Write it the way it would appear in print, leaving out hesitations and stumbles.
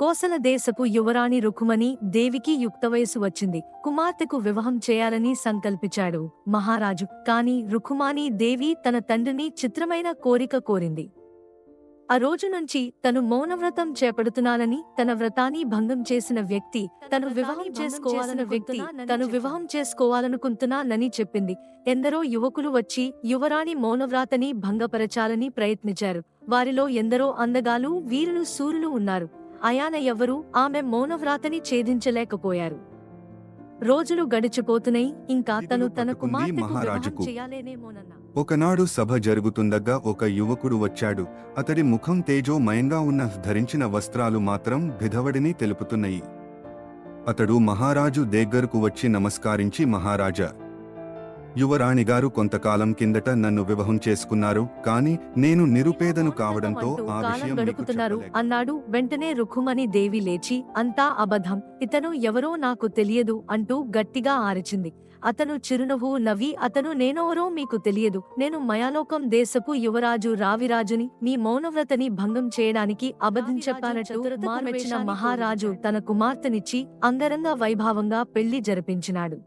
కోసల దేశపు యువరాణి రుకుమణి దేవికి యుక్తవయసు వచ్చింది. కుమార్తెకు వివాహం చేయాలని సంకల్పించాడు మహారాజు. కాని రుకుమాని దేవి తన తండ్రిని చిత్రమైన కోరిక కోరింది. ఆ రోజు నుంచి తను మౌనవ్రతం చేపడుతున్నానని, తన వ్రతాన్ని భంగం చేసిన వ్యక్తి తను వివాహం చేసుకోవాలనుకుంటున్నానని చెప్పింది. ఎందరో యువకులు వచ్చి యువరాణి మౌనవ్రాతని భంగపరచాలని ప్రయత్నించారు. వారిలో ఎందరో అందగాలు, వీరులు, శూరులు ఉన్నారు. అయాన ఎవ్వరూ ఆమె మౌనవ్రాతని ఛేదించలేకపోయారు. రోజులు గడిచిపోతున్నాయి. ఇంకా తన కుమార్తెకు వివాహం చేయాలేనేమోనన్న ఒకనాడు సభ జరుగుతుండగా ఒక యువకుడు వచ్చాడు. అతడి ముఖం తేజోమయంగా ఉన్న, ధరించిన వస్త్రాలు మాత్రం భిధవడిని తెలుపుతున్నాయి. అతడు మహారాజు దగ్గరకు వచ్చి నమస్కారించి, మహారాజా, యువరాణిగారు కొంతకాలం కిందట నన్ను వివాహం చేసుకున్నారు. కాని నేను నిరుపేదను కావడంతో ఆ విషయం మీకు చెప్పలేక అన్నాడు. వెంటనే రుకుమణి దేవి లేచి, అంతా అబద్ధం, ఇతను ఎవరో నాకు తెలియదు అంటూ గట్టిగా ఆరచింది. అతను చిరునవ్వు నవ్వి, అతను నేనెవరో మీకు తెలియదు. నేను మయాలోకం దేశపు యువరాజు రావిరాజుని. మీ మౌనవ్రతని భంగం చేయడానికి అబద్ధం చెప్పానట్టు మారుమెచ్చిన మహారాజు తన కుమార్తెనిచ్చి అంగరంగ వైభవంగా పెళ్లి జరిపించినాడు.